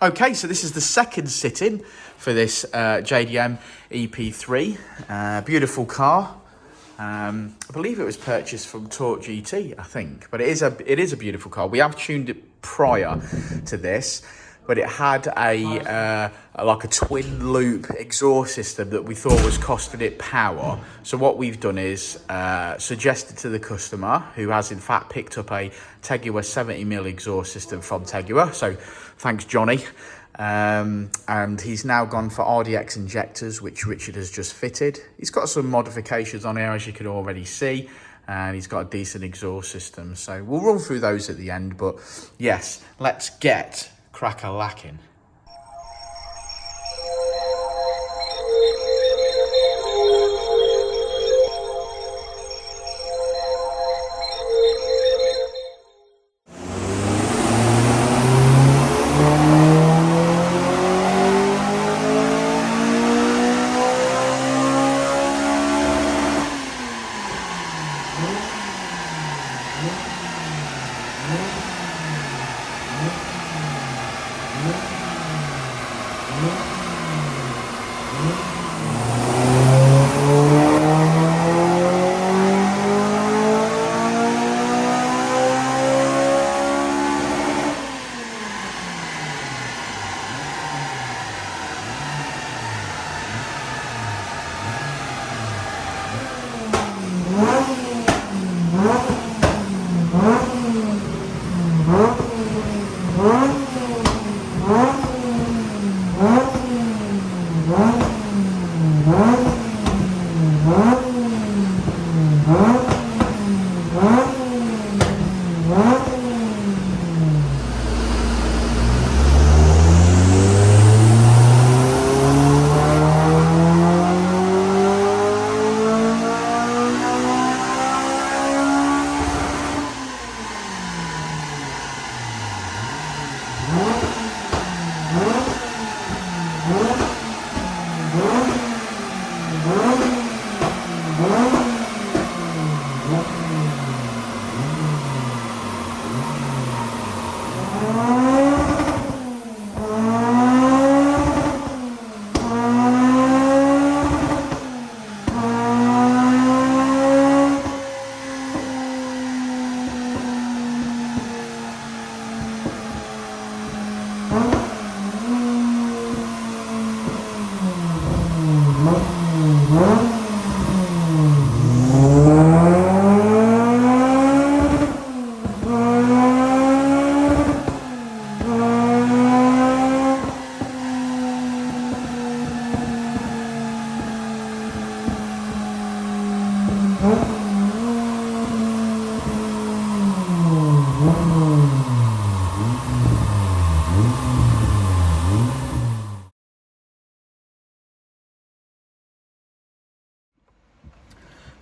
Okay, so this is the second sitting for this JDM EP3. Beautiful car. I believe it was purchased from Torque GT, I think, but it is a beautiful car. We have tuned it prior to this, but it had like a twin loop exhaust system that we thought was costing it power. So what we've done is suggested to the customer, who has in fact picked up a Tegua 70mm exhaust system from Tegua. So thanks, Johnny. And he's now gone for RDX injectors, which Richard has just fitted. He's got some modifications on here, as you can already see, and he's got a decent exhaust system. So we'll run through those at the end, but yes, let's get crack-a-lacking.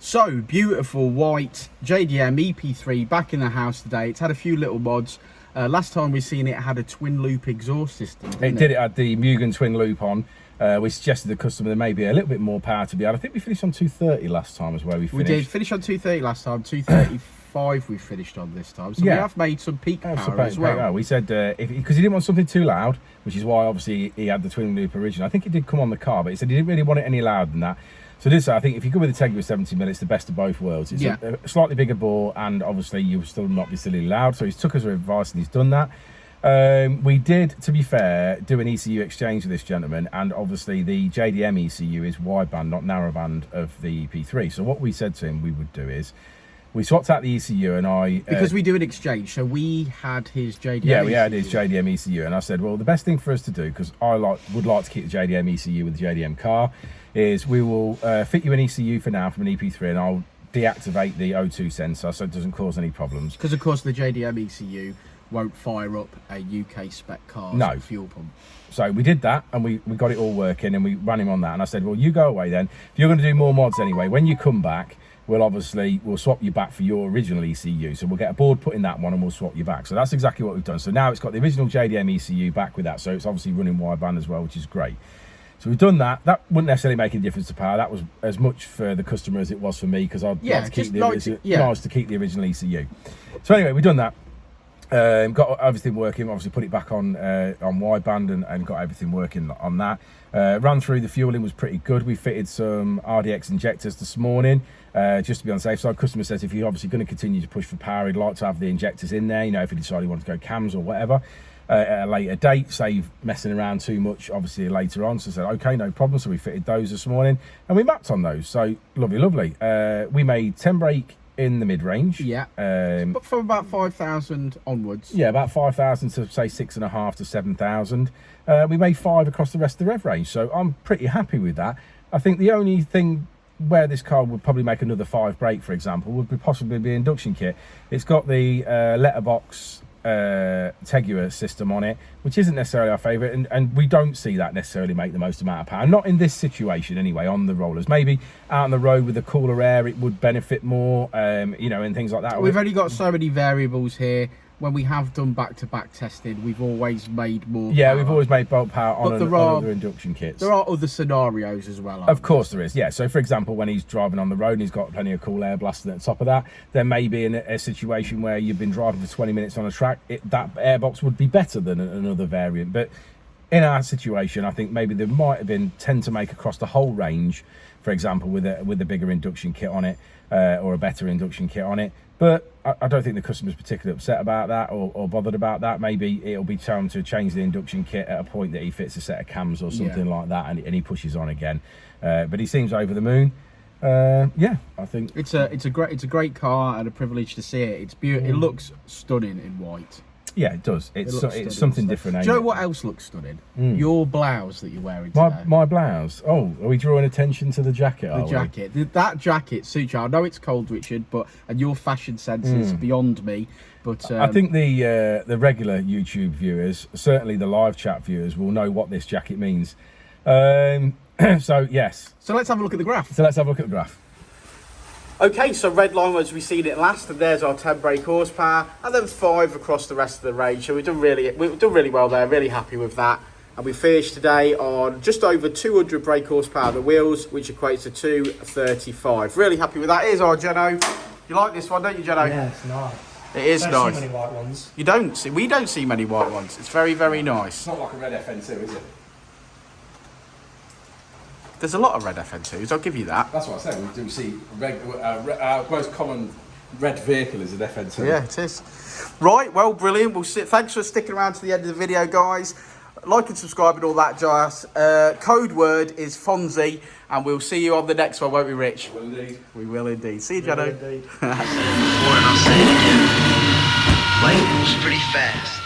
So, beautiful white JDM EP3 back in the house today. It's had a few little mods. Last time we seen it had a twin loop exhaust system. It had the Mugen twin loop on. We suggested to the customer there may be a little bit more power to be had. I think we finished on 230 last time is where we finished. We did finish on 230 last time, 235 we finished on this time. So yeah, we have made some peak power as well. We said, because he didn't want something too loud, which is why obviously he had the twin loop original. I think it did come on the car, but he said he didn't really want it any louder than that. So this, I think, if you go with the Tegua 70mm, it's the best of both worlds. It's a slightly bigger bore, and obviously you'll still not be silly loud. So he's took us advice and he's done that. We did, to be fair, do an ECU exchange with this gentleman, and obviously the JDM ECU is wideband, not narrowband of the EP3. So what we said to him we would do is, we swapped out the ECU, and because we do an exchange, so we had his JDM ECU. We had his JDM ECU, and I said, well, the best thing for us to do, because I would like to keep the JDM ECU with the JDM car, is we will fit you an ECU for now from an EP3, and I'll deactivate the O2 sensor so it doesn't cause any problems. Because, of course, the JDM ECU won't fire up a UK spec car's fuel pump. So we did that, and we got it all working, and we ran him on that. And I said, well, you go away then. If you're going to do more mods anyway, when you come back, we'll swap you back for your original ECU. So we'll get a board put in that one, and we'll swap you back. So that's exactly what we've done. So now it's got the original JDM ECU back with that. So it's obviously running wideband as well, which is great. So we've done that. That wouldn't necessarily make any difference to power. That was as much for the customer as it was for me, because I'd like to keep the original ECU. So anyway, we've done that. Got everything working. Obviously, put it back on wideband and got everything working on that. Ran through the fueling, was pretty good. We fitted some RDX injectors this morning, just to be on the safe side. Customer says if you're obviously going to continue to push for power, he'd like to have the injectors in there. You know, if he decided he wanted to go cams or whatever at a later date, save messing around too much obviously later on. So I said okay, no problem. So we fitted those this morning and we mapped on those. So lovely. We made 10 brake in the mid-range. Yeah. But from about 5,000 onwards. Yeah, about 5,000 to say 6,500 to 7,000. We made 5 across the rest of the rev range, so I'm pretty happy with that. I think the only thing where this car would probably make another 5 brake, for example, would be possibly the induction kit. It's got the letterbox Teguer system on it, which isn't necessarily our favourite, and we don't see that necessarily make the most amount of power. Not in this situation anyway, on the rollers. Maybe out on the road with the cooler air it would benefit more, you know, and things like that. We've only got so many variables here. When we have done back-to-back testing, we've always made more yeah, power. We've always made bulk power on other induction kits. There are other scenarios as well. Of course there is, yeah. So for example, when he's driving on the road and he's got plenty of cool air blasting at the top of that, there may be in a situation where you've been driving for 20 minutes on a track, that airbox would be better than another variant. But in our situation, I think maybe there might have been tend to make across the whole range, for example, with a bigger induction kit on it, or a better induction kit on it. But I don't think the customer's particularly upset about that or bothered about that. Maybe it'll be time to change the induction kit at a point that he fits a set of cams or something like that, and he pushes on again. But he seems over the moon. Yeah, I think it's a great car and a privilege to see it. It's beautiful. It looks stunning in white. Yeah, it does. It's something different. Do you know what else looks stunning? Your blouse that you're wearing today. My blouse. Oh, are we drawing attention to the jacket? The jacket. That jacket suits you. I know it's cold, Richard, and your fashion sense is beyond me. But I think the regular YouTube viewers, certainly the live chat viewers, will know what this jacket means. So yes. So let's have a look at the graph. Okay, so red line was we seen it last, and there's our 10 brake horsepower, and then 5 across the rest of the range. So we've done really well there. Really happy with that. And we finished today on just over 200 brake horsepower on the wheels, which equates to 235. Really happy with that. Here's our Geno. You like this one, don't you, Geno? Yeah, it's nice. It is nice. Don't see many white ones. We don't see many white ones. It's very, very nice. It's not like a red FN2, is it? There's a lot of red FN2s, I'll give you that. That's what I said. We do see our most common red vehicle is an FN2. Yeah, it is. Right, well, brilliant. Thanks for sticking around to the end of the video, guys. Like and subscribe and all that jazz. Code word is Fonzie, and we'll see you on the next one, won't we, Rich? We will indeed. We will indeed. See you, Geno. I said it before and I'll say it again. Life moves pretty fast.